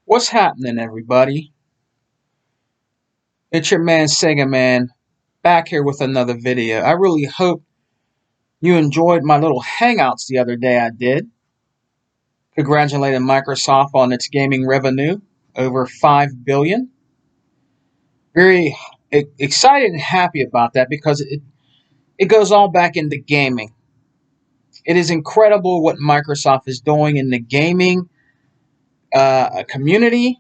What's happening, everybody? It's your man Sega Man back here with another video. I really hope you enjoyed my little hangouts the other day I did. Congratulating Microsoft on its gaming revenue over $5 billion. Very excited and happy about that because it goes all back into gaming. It is incredible what Microsoft is doing in the gaming community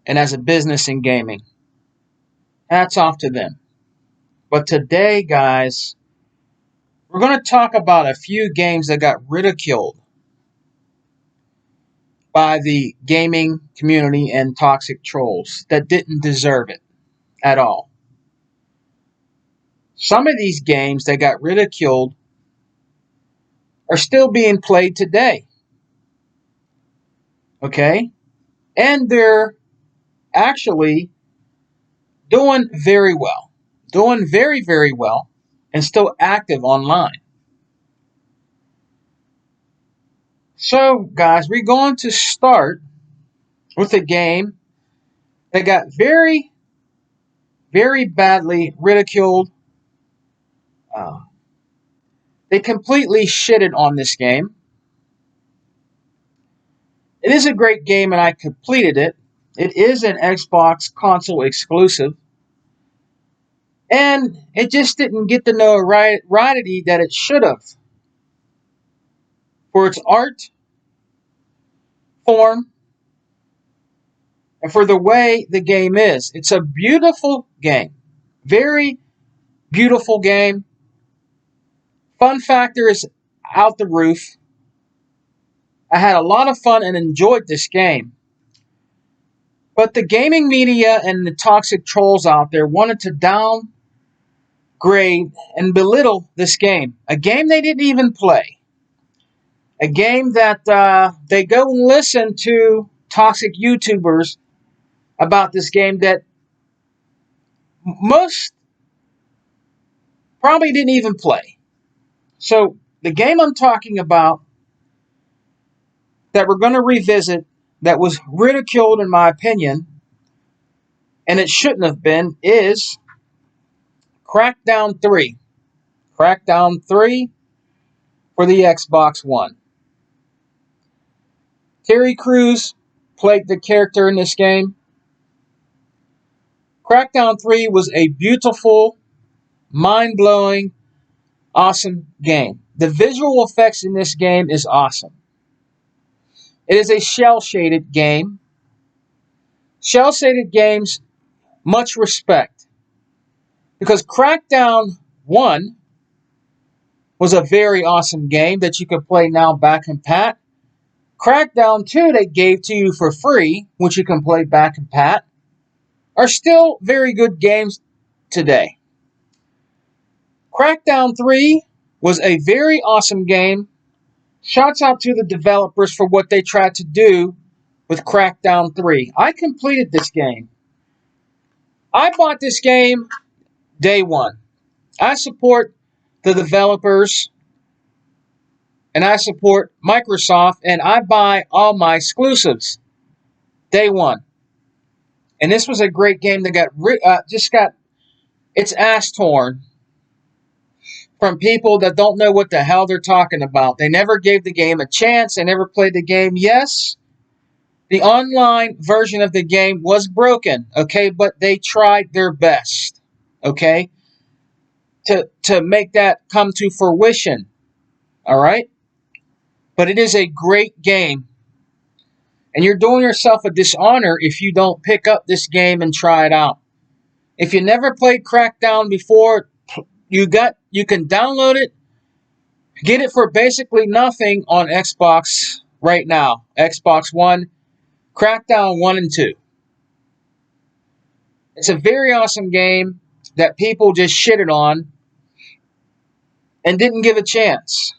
and as a business in gaming. Hats off to them. But today, guys, we're going to talk about a few games that got ridiculed by the gaming community and toxic trolls that didn't deserve it at all. Some of these games that got ridiculed are still being played today. Okay? And they're actually doing very well. Doing very, very well and still active online. So, guys, we're going to start with a game that got very, very badly ridiculed. They completely shitted on this game. It is a great game and I completed it. It is an Xbox console exclusive. And it just didn't get the notoriety that it should have. For its art, form, and for the way the game is. It's a beautiful game. Very beautiful game. Fun factor is out the roof. I had a lot of fun and enjoyed this game. But the gaming media and the toxic trolls out there wanted to downgrade and belittle this game. A game they didn't even play. A game that they go and listen to toxic YouTubers about this game that most probably didn't even play. So the game I'm talking about that we're going to revisit that was ridiculed in my opinion, and it shouldn't have been, is Crackdown 3. Crackdown 3 for the Xbox One. Terry Crews played the character in this game. Crackdown 3 was a beautiful, mind-blowing, awesome game. The visual effects in this game is awesome. It is a shell-shaded game. Shell-shaded games, much respect. Because Crackdown 1 was a very awesome game that you could play now back and pat. Crackdown 2 they gave to you for free, which you can play back and pat, are still very good games today. Crackdown 3 was a very awesome game. Shouts out to the developers for what they tried to do with Crackdown 3. I completed this game. I bought this game day one. I support the developers and I support Microsoft and I buy all my exclusives day one. And this was a great game that just got its ass torn from people that don't know what the hell they're talking about. They never gave the game a chance. They never played the game. Yes, the online version of the game was broken, okay? But they tried their best, okay, to make that come to fruition, all right? But it is a great game. And you're doing yourself a dishonor if you don't pick up this game and try it out. If you never played Crackdown before, you can download it, get it for basically nothing on Xbox right now. Xbox One, Crackdown 1 and 2. It's a very awesome game that people just shitted on and didn't give a chance.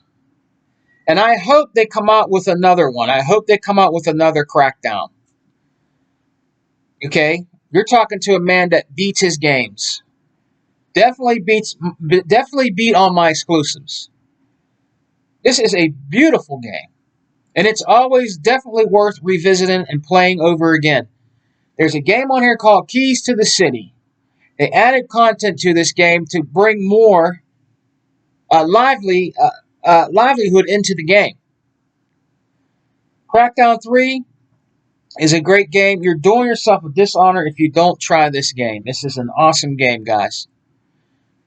And I hope they come out with another one. I hope they come out with another Crackdown. Okay? You're talking to a man that beats his games. Definitely beat all my exclusives. This is a beautiful game. And it's always definitely worth revisiting and playing over again. There's a game on here called Keys to the City. They added content to this game to bring more livelihood into the game. Crackdown 3 is a great game. You're doing yourself a dishonor if you don't try this game. This is an awesome game, guys.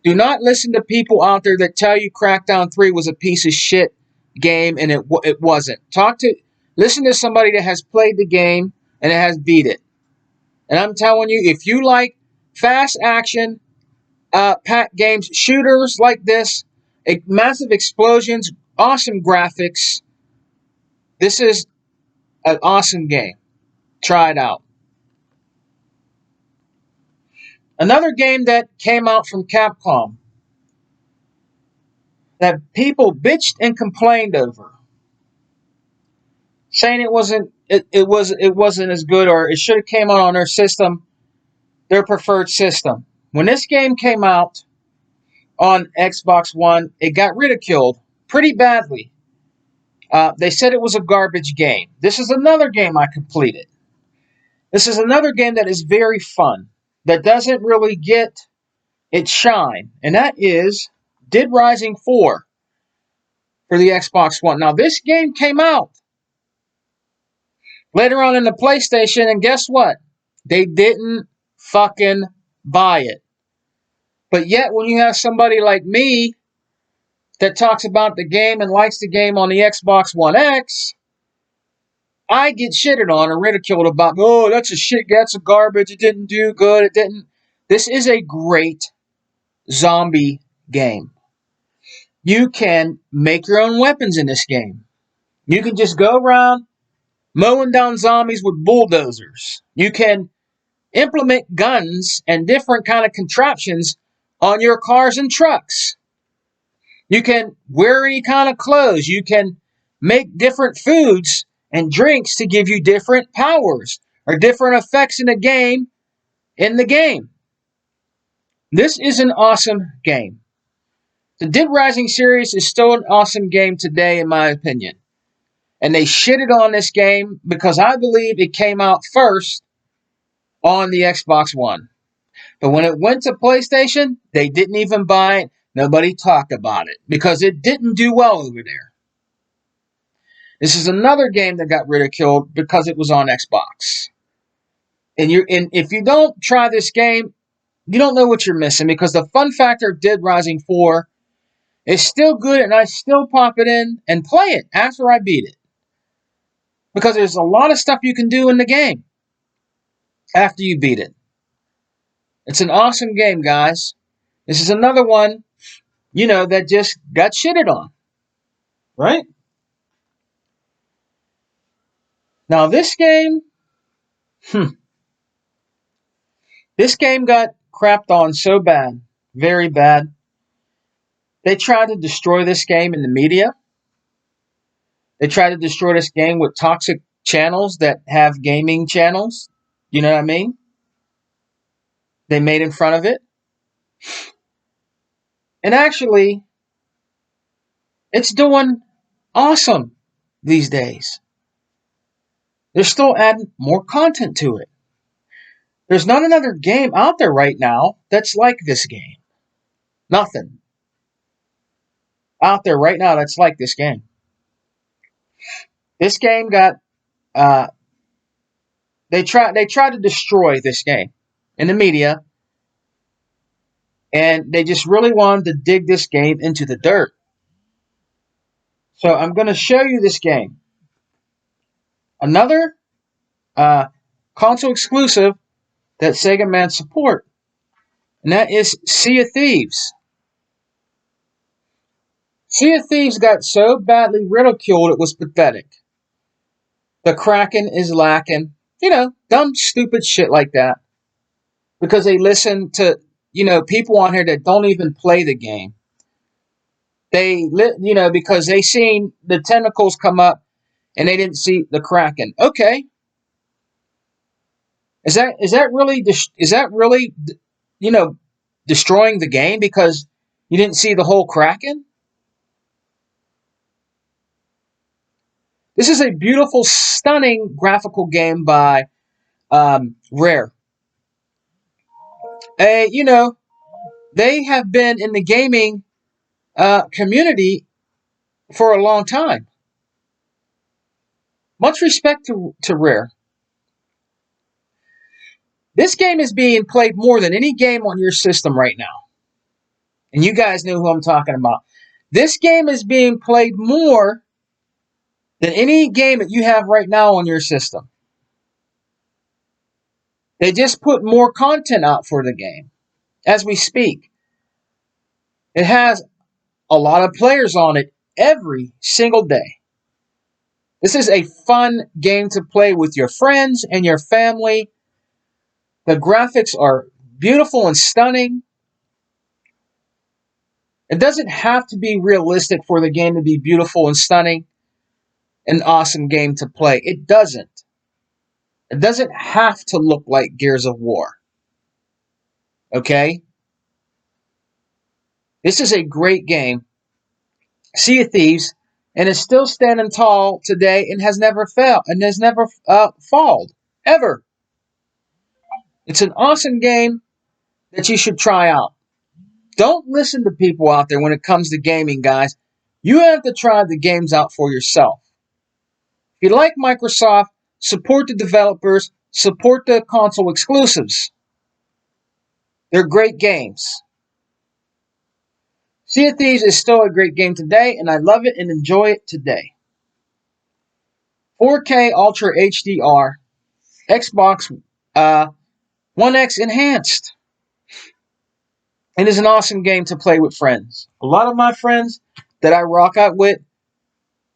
Do not listen to people out there that tell you Crackdown 3 was a piece of shit game, and it wasn't. Listen to somebody that has played the game and has beat it. And I'm telling you, if you like fast action, pack games, shooters like this, massive explosions, awesome graphics, this is an awesome game. Try it out. Another game that came out from Capcom that people bitched and complained over, saying it wasn't as good, or it should have came out on their system, their preferred system. When this game came out on Xbox One, it got ridiculed pretty badly. They said it was a garbage game. This is another game I completed. This is another game that is very fun, that doesn't really get its shine, and that is Dead Rising 4 for the Xbox One. Now, this game came out later on in the PlayStation, and guess what? They didn't fucking buy it. But yet, when you have somebody like me that talks about the game and likes the game on the Xbox One X, I get shitted on or ridiculed about, oh, that's a garbage, it didn't do good, it didn't. This is a great zombie game. You can make your own weapons in this game. You can just go around mowing down zombies with bulldozers. You can implement guns and different kind of contraptions on your cars and trucks. You can wear any kind of clothes. You can make different foods and drinks to give you different powers or different effects in the game. This is an awesome game. The Dead Rising series is still an awesome game today, in my opinion. And they shitted on this game because I believe it came out first on the Xbox One. But when it went to PlayStation, they didn't even buy it. Nobody talked about it because it didn't do well over there. This is another game that got ridiculed because it was on Xbox. And if you don't try this game, you don't know what you're missing, because the fun factor of Dead Rising 4 is still good, and I still pop it in and play it after I beat it. Because there's a lot of stuff you can do in the game after you beat it. It's an awesome game, guys. This is another one, that just got shitted on. Right? Now, this game got crapped on so bad, very bad. They tried to destroy this game in the media. They tried to destroy this game with toxic channels that have gaming channels. You know what I mean? They made in front of it. And actually, it's doing awesome these days. They're still adding more content to it. There's not another game out there right now that's like this game. Nothing out there right now that's like this game. This game got they tried to destroy this game in the media, and they just really wanted to dig this game into the dirt. So I'm going to show you this game. Another console exclusive that Sega Man support, and that is Sea of Thieves. Sea of Thieves got so badly ridiculed it was pathetic. The Kraken is lacking. Dumb, stupid shit like that. Because they listen to, people on here that don't even play the game. Because they seen the tentacles come up and they didn't see the Kraken. Okay. Is that really destroying the game because you didn't see the whole Kraken? This is a beautiful, stunning graphical game by Rare. You know, they have been in the gaming community for a long time. Much respect to Rare. This game is being played more than any game on your system right now. And you guys know who I'm talking about. This game is being played more than any game that you have right now on your system. They just put more content out for the game as we speak. It has a lot of players on it every single day. This is a fun game to play with your friends and your family. The graphics are beautiful and stunning. It doesn't have to be realistic for the game to be beautiful and stunning. An awesome game to play. It doesn't. It doesn't have to look like Gears of War. Okay? This is a great game. Sea of Thieves, and is still standing tall today and has never failed and has never fallen ever. It's an awesome game that you should try out. Don't listen to people out there when it comes to gaming, guys. You have to try the games out for yourself. If you like Microsoft, support the developers, support the console exclusives. They're great games. Sea of Thieves is still a great game today, and I love it and enjoy it today. 4K Ultra HDR, Xbox One X Enhanced. It is an awesome game to play with friends. A lot of my friends that I rock out with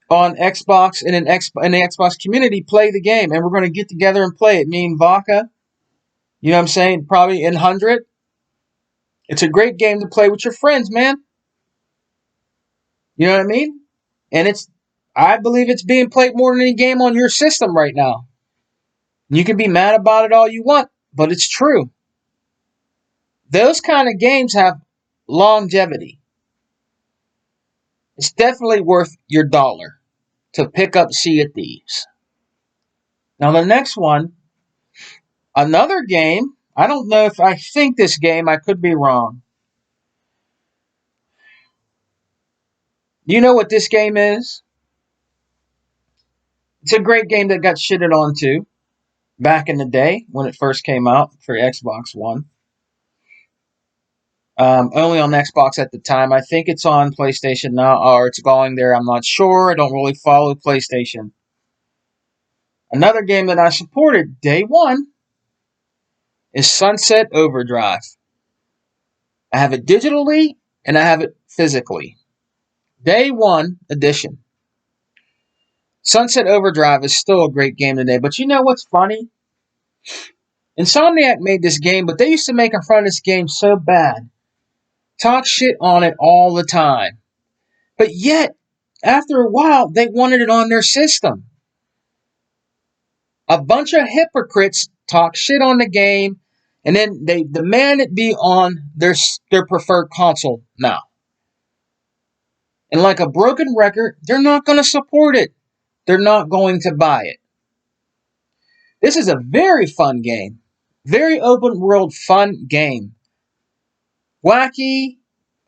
on Xbox and in the Xbox community play the game, and we're going to get together and play it. Me and Vaca, you know what I'm saying? Probably in 100. It's a great game to play with your friends, man. You know what I mean? And I believe it's being played more than any game on your system right now. You can be mad about it all you want, but it's true. Those kind of games have longevity. It's definitely worth your dollar to pick up Sea of Thieves. Now the next one, another game. I don't know if I think this game. I could be wrong. Do you know what this game is? It's a great game that got shitted on too back in the day when it first came out for Xbox One. Only on Xbox at the time. I think it's on PlayStation now, or it's going there. I'm not sure. I don't really follow PlayStation. Another game that I supported day one is Sunset Overdrive. I have it digitally and I have it physically. Day one edition. Sunset Overdrive is still a great game today. But you know what's funny? Insomniac made this game, but they used to make fun of this game so bad. Talk shit on it all the time. But yet, after a while, they wanted it on their system. A bunch of hypocrites talk shit on the game, and then they demand it be on their preferred console now. And like a broken record, they're not going to support it. They're not going to buy it. This is a very fun game. Very open world fun game. Wacky,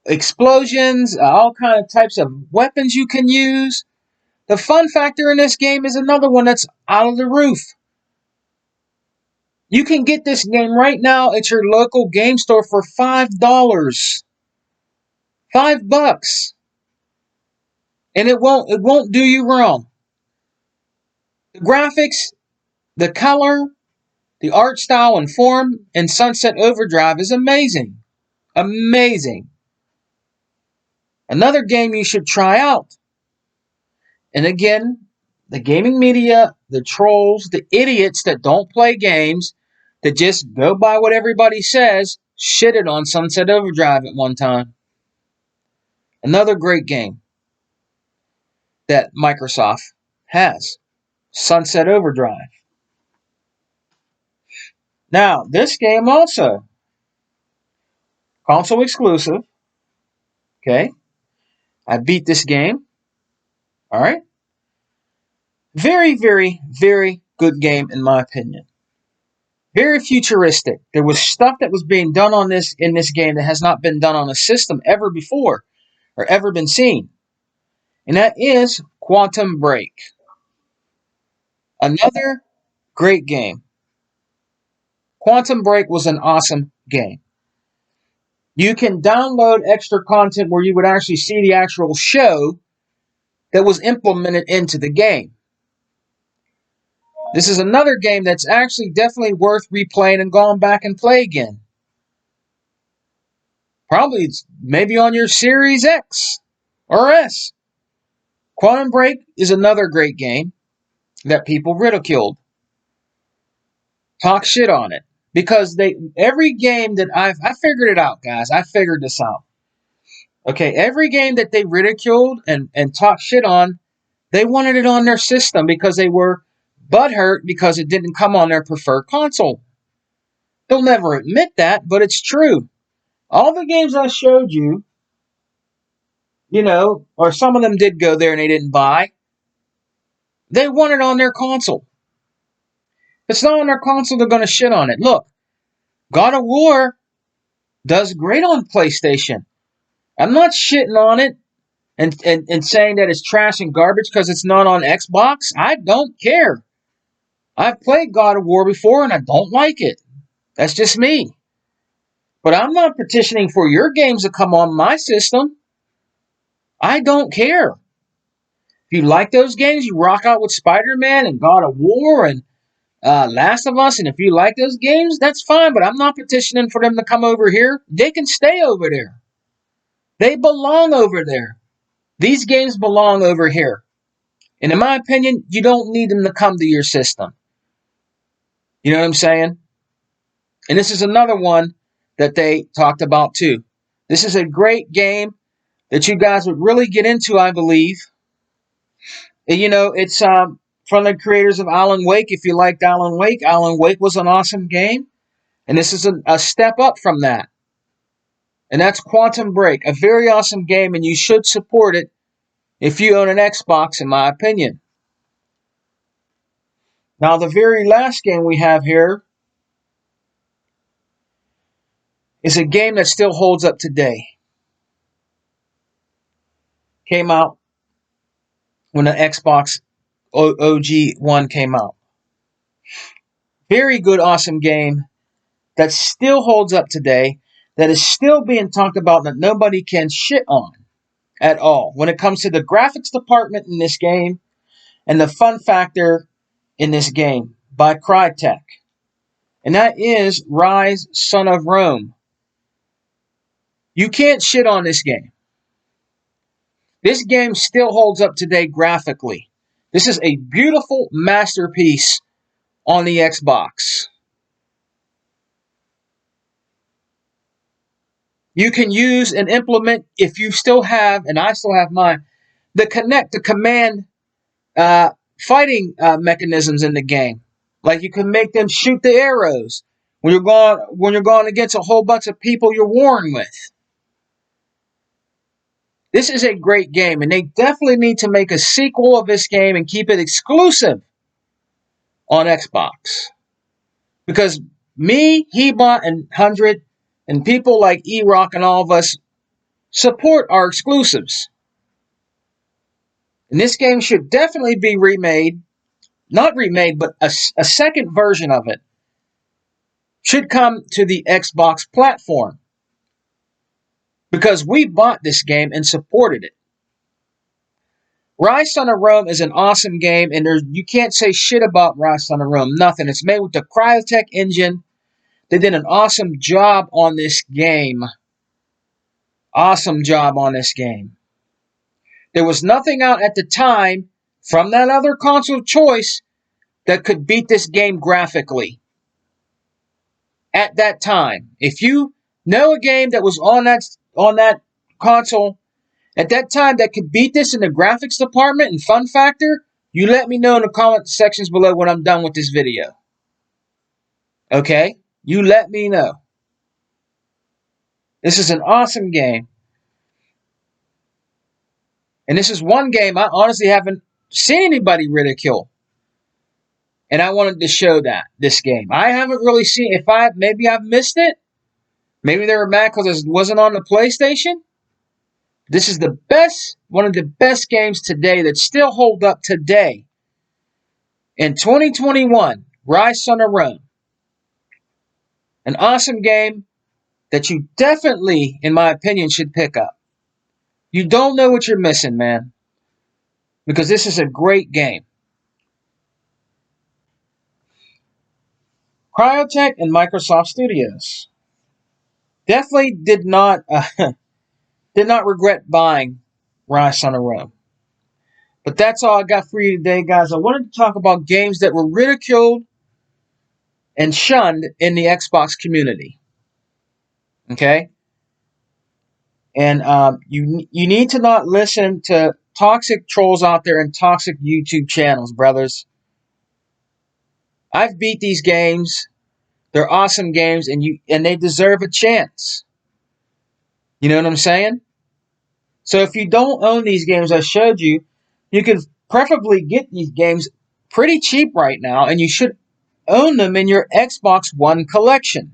explosions, all kind of types of weapons you can use. The fun factor in this game is another one that's out of the roof. You can get this game right now at your local game store for $5. $5. And it won't do you wrong. The graphics, the color, the art style and form in Sunset Overdrive is amazing. Amazing. Another game you should try out. And again, the gaming media, the trolls, the idiots that don't play games, that just go by what everybody says, shitted on Sunset Overdrive at one time. Another great game that Microsoft has. Sunset Overdrive. Now, this game also, console exclusive. Okay. I beat this game. Alright. Very, very, very good game in my opinion. Very futuristic. There was stuff that was being done on this in this game that has not been done on a system ever before or ever been seen. And that is Quantum Break. Another great game. Quantum Break was an awesome game. You can download extra content where you would actually see the actual show that was implemented into the game. This is another game that's actually definitely worth replaying and going back and play again. Probably maybe on your Series X or S. Quantum Break is another great game that people ridiculed. Talk shit on it. Because every game that I figured it out, guys. I figured this out. Okay, every game that they ridiculed and talked shit on, they wanted it on their system because they were butthurt because it didn't come on their preferred console. They'll never admit that, but it's true. All the games I showed you, or some of them did go there and they didn't buy, they want it on their console. If it's not on their console, they're going to shit on it. Look, God of War does great on PlayStation. I'm not shitting on it and saying that it's trash and garbage because it's not on Xbox. I don't care. I've played God of War before and I don't like it. That's just me. But I'm not petitioning for your games to come on my system. I don't care. If you like those games, you rock out with Spider-Man and God of War and Last of Us. And if you like those games, that's fine. But I'm not petitioning for them to come over here. They can stay over there. They belong over there. These games belong over here. And in my opinion, you don't need them to come to your system. You know what I'm saying? And this is another one that they talked about too. This is a great game that you guys would really get into, I believe. And, it's from the creators of Alan Wake. If you liked Alan Wake was an awesome game. And this is a step up from that. And that's Quantum Break, a very awesome game, and you should support it if you own an Xbox, in my opinion. Now, the very last game we have here is a game that still holds up today. Came out when the Xbox OG One came out. Very good, awesome game that still holds up today, that is still being talked about, that nobody can shit on at all when it comes to the graphics department in this game and the fun factor in this game by Crytek. And that is Rise, Son of Rome. You can't shit on this game. This game still holds up today graphically. This is a beautiful masterpiece on the Xbox. You can use and implement, if you still have, and I still have mine, the command fighting mechanisms in the game. Like you can make them shoot the arrows when you're going against a whole bunch of people you're warring with. This is a great game, and they definitely need to make a sequel of this game and keep it exclusive on Xbox. Because me, Hebot, and 100, and people like E-Rock and all of us support our exclusives. And this game should definitely be remade. Not remade, but a second version of it should come to the Xbox platform. Because we bought this game and supported it. Rise Son of Rome is an awesome game, and you can't say shit about Rise Son of Rome. Nothing. It's made with the Crytek engine. They did an awesome job on this game. Awesome job on this game. There was nothing out at the time from that other console of choice that could beat this game graphically. At that time. If you know a game that was on that console at that time that could beat this in the graphics department and fun factor, you let me know in the comment sections below when I'm done with this video. Okay? You let me know. This is an awesome game. And this is one game I honestly haven't seen anybody ridicule. And I wanted to show that this game. I haven't really seen. Maybe I've missed it. Maybe they were mad because it wasn't on the PlayStation. This is the best, one of the best games today that still hold up today in 2021. Rise on the Run, an awesome game that you definitely, in my opinion, should pick up. You don't know what you're missing, man, because this is a great game. Cryotech and Microsoft Studios definitely did not regret buying Rise on the Run. But that's all I got for you today, guys. I wanted to talk about games that were ridiculed and shunned in the Xbox community. Okay? And you need to not listen to toxic trolls out there and toxic YouTube channels, brothers. I've beat these games. They're awesome games, and they deserve a chance. You know what I'm saying? So if you don't own these games I showed you, you can preferably get these games pretty cheap right now, and you should own them in your Xbox One collection.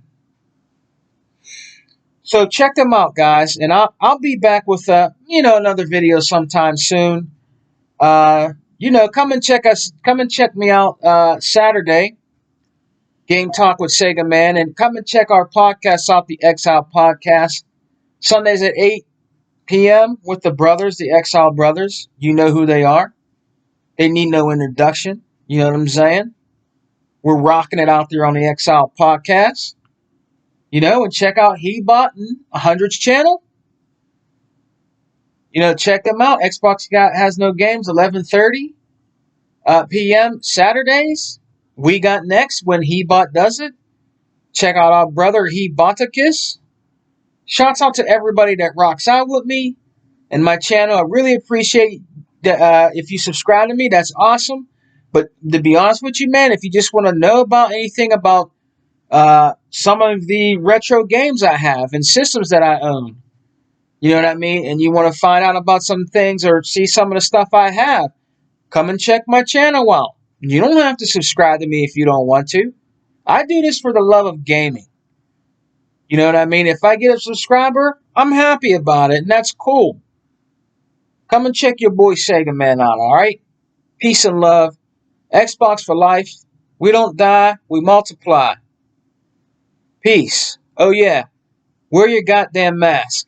So check them out, guys, and I'll be back with another video sometime soon. Come and check me out Saturday, Game Talk with Sega Man, and come and check our podcast out, the Exile Podcast, Sundays at 8 p.m. with the brothers, the Exile Brothers. You know who they are. They need no introduction. You know what I'm saying? We're rocking it out there on the Exile Podcast. And check out Hebot and 100's channel. Check them out. Xbox has no games, 11:30 p.m. Saturdays. We got next when Hebot does it. Check out our brother Heboticus. Shouts out to everybody that rocks out with me and my channel. I really appreciate that. If you subscribe to me, that's awesome. But to be honest with you, man, if you just want to know about anything about some of the retro games I have and systems that I own, you know what I mean? And you want to find out about some things or see some of the stuff I have, come and check my channel out. You don't have to subscribe to me if you don't want to. I do this for the love of gaming. You know what I mean? If I get a subscriber, I'm happy about it, and that's cool. Come and check your boy Sega Man out, alright? Peace and love. Xbox for life. We don't die, we multiply. Peace. Oh yeah, wear your goddamn mask.